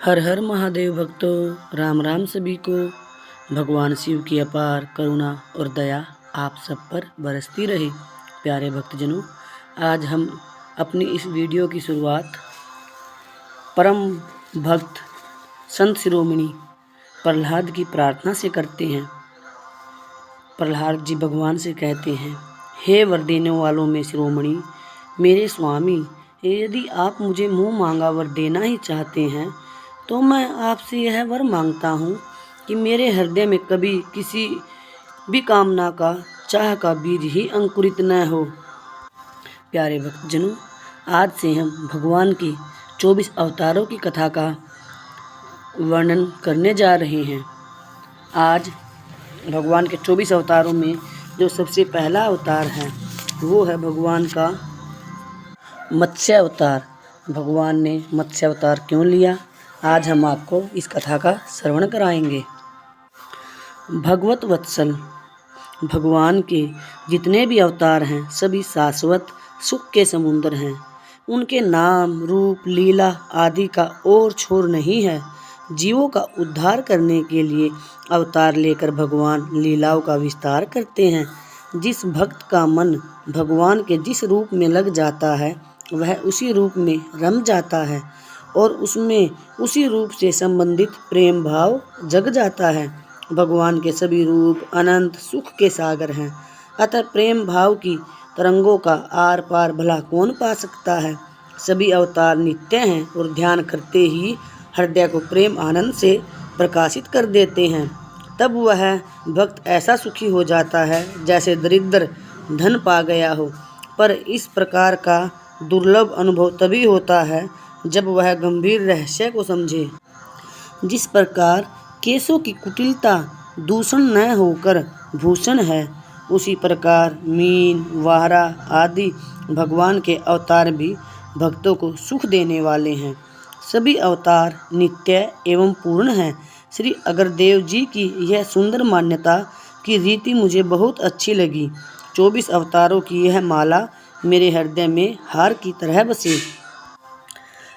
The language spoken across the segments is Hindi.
हर हर महादेव भक्तों, राम राम सभी को। भगवान शिव की अपार करुणा और दया आप सब पर बरसती रहे। प्यारे भक्तजनों, आज हम अपनी इस वीडियो की शुरुआत परम भक्त संत शिरोमणि प्रहलाद की प्रार्थना से करते हैं। प्रहलाद जी भगवान से कहते हैं, हे वर देने वालों में शिरोमणि, मेरे स्वामी, यदि आप मुझे मुँह मांगा वर देना ही चाहते हैं तो मैं आपसे यह वर मांगता हूँ कि मेरे हृदय में कभी किसी भी कामना का चाह का बीज ही अंकुरित न हो। प्यारे भक्तजनों, आज से हम भगवान की 24 अवतारों की कथा का वर्णन करने जा रहे हैं। आज भगवान के 24 अवतारों में जो सबसे पहला अवतार है वो है भगवान का मत्स्य अवतार। भगवान ने मत्स्य अवतार क्यों लिया, आज हम आपको इस कथा का श्रवण कराएंगे। भगवत वत्सल भगवान के जितने भी अवतार हैं सभी शाश्वत सुख के समुद्र हैं। उनके नाम रूप लीला आदि का और छोर नहीं है। जीवों का उद्धार करने के लिए अवतार लेकर भगवान लीलाओं का विस्तार करते हैं। जिस भक्त का मन भगवान के जिस रूप में लग जाता है वह उसी रूप में रम जाता है और उसमें उसी रूप से संबंधित प्रेम भाव जग जाता है। भगवान के सभी रूप अनंत सुख के सागर हैं, अतः प्रेम भाव की तरंगों का आर पार भला कौन पा सकता है। सभी अवतार नित्य हैं और ध्यान करते ही हृदय को प्रेम आनंद से प्रकाशित कर देते हैं। तब वह भक्त ऐसा सुखी हो जाता है जैसे दरिद्र धन पा गया हो। पर इस प्रकार का दुर्लभ अनुभव तभी होता है जब वह गंभीर रहस्य को समझे। जिस प्रकार केशों की कुटिलता दूषण न होकर भूषण है, उसी प्रकार मीन वाहरा आदि भगवान के अवतार भी भक्तों को सुख देने वाले हैं। सभी अवतार नित्य एवं पूर्ण हैं। श्री अग्रदेव जी की यह सुंदर मान्यता की रीति मुझे बहुत अच्छी लगी। 24 अवतारों की यह माला मेरे हृदय में हार की तरह बसे।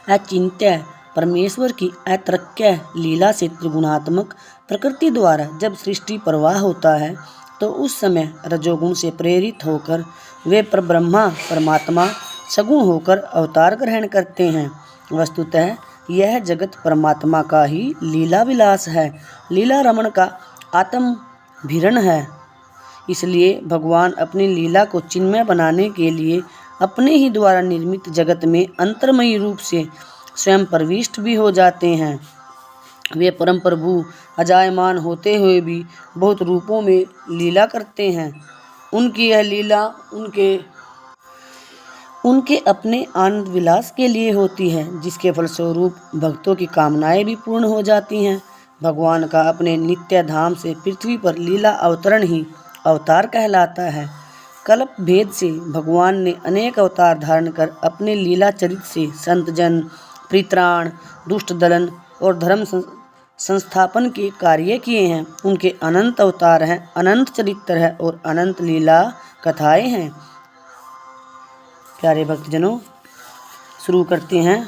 अचिंत्य परमेश्वर की अतर्क्य लीला से त्रिगुणात्मक प्रकृति द्वारा जब सृष्टि प्रवाह होता है तो उस समय रजोगुण से प्रेरित होकर वे परब्रह्मा परमात्मा सगुण होकर अवतार ग्रहण करते हैं। वस्तुतः यह जगत परमात्मा का ही लीला विलास है, लीला रमण का आत्मभिरण है। इसलिए भगवान अपनी लीला को चिन्मय बनाने के लिए अपने ही द्वारा निर्मित जगत में अंतर्मयी रूप से स्वयं प्रविष्ट भी हो जाते हैं। वे परम प्रभु अजायमान होते हुए भी बहुत रूपों में लीला करते हैं। उनकी यह लीला उनके अपने आनंद विलास के लिए होती है, जिसके फलस्वरूप भक्तों की कामनाएं भी पूर्ण हो जाती हैं। भगवान का अपने नित्य धाम से पृथ्वी पर लीला अवतरण ही अवतार कहलाता है। कल्प भेद से भगवान ने अनेक अवतार धारण कर अपने लीला चरित से संत जन परित्राण दुष्ट दलन और धर्म संस्थापन के कार्य किए हैं। उनके अनंत अवतार हैं, अनंत चरित्र है और अनंत लीला कथाएं हैं। प्यारे भक्तजनों, शुरू करते हैं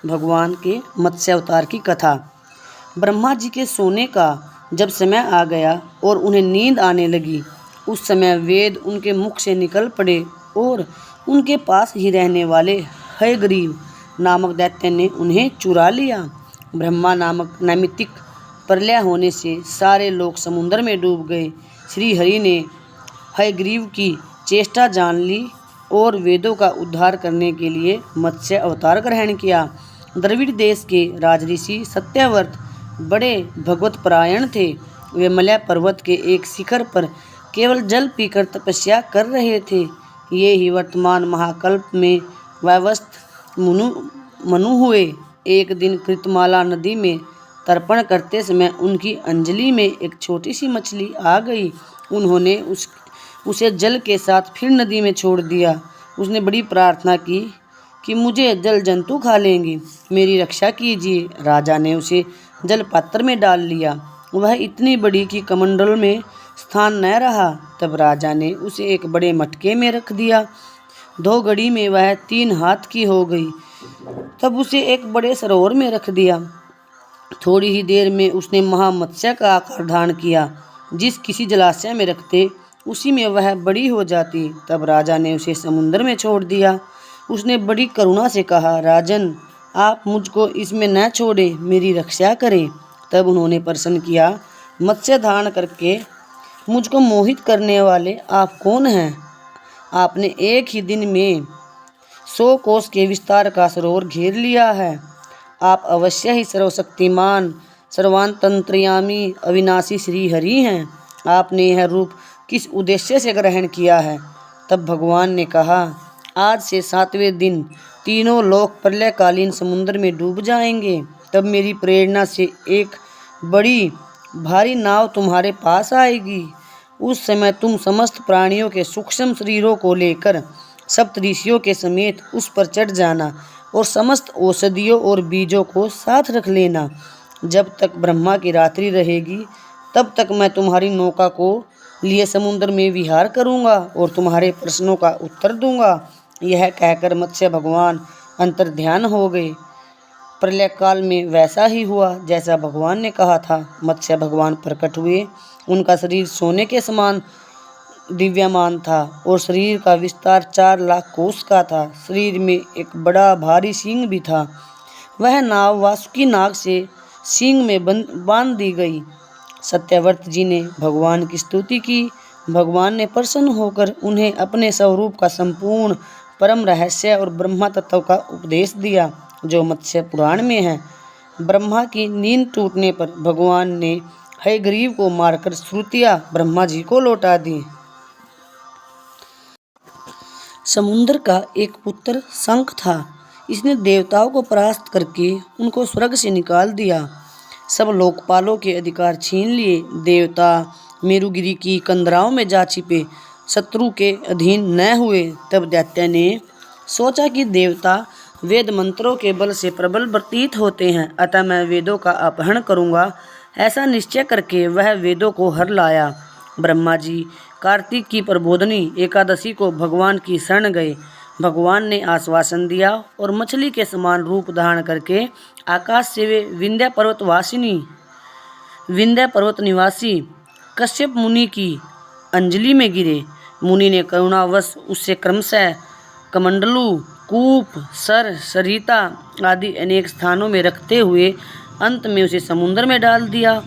भगवान के मत्स्य अवतार की कथा। ब्रह्मा जी के सोने का जब समय आ गया और उन्हें नींद आने लगी, उस समय वेद उनके मुख से निकल पड़े और उनके पास ही रहने वाले हयग्रीव नामक दैत्य ने उन्हें चुरा लिया। ब्रह्मा नामक नैमित्तिक प्रलय होने से सारे लोग समुद्र में डूब गए। श्री हरि ने हयग्रीव की चेष्टा जान ली और वेदों का उद्धार करने के लिए मत्स्य अवतार ग्रहण किया। द्रविड़ देश के राजऋषि सत्यव्रत बड़े भगवत परायण थे। वे मलय पर्वत के एक शिखर पर केवल जल पीकर तपस्या कर रहे थे। ये ही वर्तमान महाकल्प में वैवस्वत मनु हुए। एक दिन कृतमाला नदी में तर्पण करते समय उनकी अंजलि में एक छोटी सी मछली आ गई। उन्होंने उसे जल के साथ फिर नदी में छोड़ दिया। उसने बड़ी प्रार्थना की कि मुझे जल जंतु खा लेंगे, मेरी रक्षा कीजिए। राजा ने उसे जल पात्र में डाल लिया। वह इतनी बड़ी कि कमंडल में स्थान न रहा। तब राजा ने उसे एक बड़े मटके में रख दिया। 2 घड़ी में वह 3 हाथ की हो गई। तब उसे एक बड़े सरोवर में रख दिया। थोड़ी ही देर में उसने महामत्स्य का आकार धारण किया। जिस किसी जलाशय में रखते उसी में वह बड़ी हो जाती। तब राजा ने उसे समुद्र में छोड़ दिया। उसने बड़ी करुणा से कहा, राजन, आप मुझको इसमें न छोड़े, मेरी रक्षा करें। तब उन्होंने प्रश्न किया, मत्स्य धारण करके मुझको मोहित करने वाले आप कौन हैं? आपने एक ही दिन में 100 कोस के विस्तार का सरोवर घेर लिया है। आप अवश्य ही सर्वशक्तिमान, सर्वांतर्यामी, अविनाशी श्री हरि हैं। आपने यह रूप किस उद्देश्य से ग्रहण किया है? तब भगवान ने कहा, आज से 7वें दिन तीनों लोक प्रलयकालीन समुद्र में डूब जाएंगे। तब मेरी प्रेरणा से एक बड़ी भारी नाव तुम्हारे पास आएगी। उस समय तुम समस्त प्राणियों के सूक्ष्म शरीरों को लेकर सप्तऋषियों के समेत उस पर चढ़ जाना और समस्त औषधियों और बीजों को साथ रख लेना। जब तक ब्रह्मा की रात्रि रहेगी तब तक मैं तुम्हारी नौका को लिए समुद्र में विहार करूंगा और तुम्हारे प्रश्नों का उत्तर दूंगा। यह कहकर मत्स्य भगवान अंतर्ध्यान हो गए। प्रलय काल में वैसा ही हुआ जैसा भगवान ने कहा था। मत्स्य भगवान प्रकट हुए। उनका शरीर सोने के समान दिव्यमान था और शरीर का विस्तार 4 लाख कोस का था। शरीर में एक बड़ा भारी सींग भी था। वह नाव वासुकी नाग से सींग में बांध दी गई। सत्यव्रत जी ने भगवान की स्तुति की। भगवान ने प्रसन्न होकर उन्हें अपने स्वरूप का संपूर्ण परम रहस्य और ब्रह्मा तत्व का उपदेश दिया, जो मत्स्य पुराण में है। ब्रह्मा की नींद टूटने पर भगवान ने हयग्रीव को मारकर श्रुतियाँ ब्रह्मा जी को लौटा दी। समुद्र का एक पुत्र शंख था। इसने देवताओं को परास्त करके उनको स्वर्ग से निकाल दिया। सब लोकपालों के अधिकार छीन लिए। देवता मेरुगिरी की कंदराओं में जा छिपे, शत्रु के अधीन न हुए। तब दैत्य ने सोचा कि देवता वेद मंत्रों के बल से प्रबल प्रतीत होते हैं, अतः मैं वेदों का अपहरण करूंगा। ऐसा निश्चय करके वह वेदों को हर लाया। ब्रह्मा जी कार्तिक की प्रबोधनी एकादशी को भगवान की शरण गए। भगवान ने आश्वासन दिया और मछली के समान रूप धारण करके आकाश से वे विंध्य पर्वत निवासी कश्यप मुनि की अंजलि में गिरे। मुनि ने करुणावश उससे क्रमशः कमंडलू, कूप, सर, सरिता आदि अनेक स्थानों में रखते हुए अंत में उसे समुद्र में डाल दिया।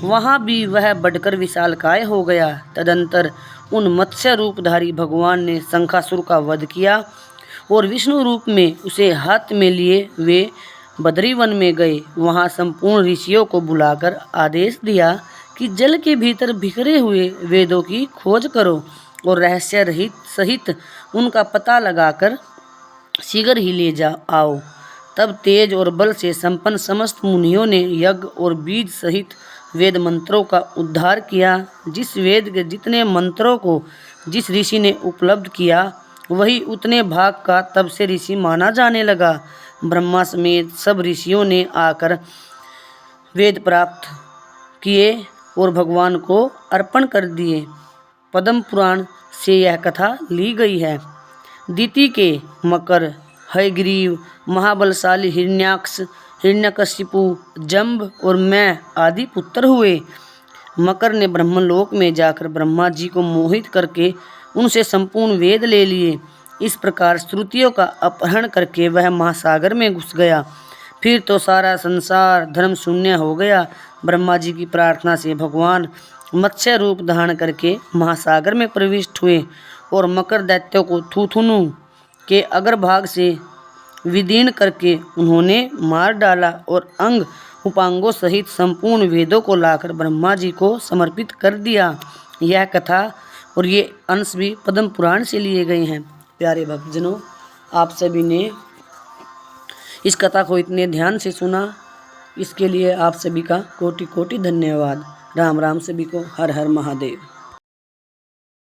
वहाँ भी वह बढ़कर विशालकाय हो गया। तदंतर उन मत्स्य रूपधारी भगवान ने शंखासुर का वध किया और विष्णु रूप में उसे हाथ में लिए वे बद्रीवन में गए। वहाँ संपूर्ण ऋषियों को बुलाकर आदेश दिया कि जल के भीतर बिखरे हुए वेदों की खोज करो और रहस्य रहित सहित उनका पता लगाकर शीघ्र ही ले आओ। तब तेज और बल से संपन्न समस्त मुनियों ने यज्ञ और बीज सहित वेद मंत्रों का उद्धार किया। जिस वेद के जितने मंत्रों को जिस ऋषि ने उपलब्ध किया, वही उतने भाग का तब से ऋषि माना जाने लगा। ब्रह्मा समेत सब ऋषियों ने आकर वेद प्राप्त किए और भगवान को अर्पण कर दिए। पद्म पुराण से यह कथा ली गई है। दिति के मकर, हयग्रीव, महाबलशाली हिरण्याक्ष, हिरण्यकशिपु, जंब और मैं आदि पुत्र हुए। मकर ने ब्रह्मलोक में जाकर ब्रह्मा जी को मोहित करके उनसे संपूर्ण वेद ले लिए। इस प्रकार श्रुतियों का अपहरण करके वह महासागर में घुस गया। फिर तो सारा संसार धर्म शून्य हो गया। ब्रह्मा जी की प्रार्थना से भगवान मत्स्य रूप धारण करके महासागर में प्रविष्ट हुए और मकर दैत्यों को थूथुनु के अग्रभाग से विदीर्ण करके उन्होंने मार डाला और अंग उपांगों सहित संपूर्ण वेदों को लाकर ब्रह्मा जी को समर्पित कर दिया। यह कथा और ये अंश भी पद्म पुराण से लिए गए हैं। प्यारे भक्तजनों, आप सभी ने इस कथा को इतने ध्यान से सुना, इसके लिए आप सभी का कोटि कोटि धन्यवाद। राम राम सभी को। हर हर महादेव।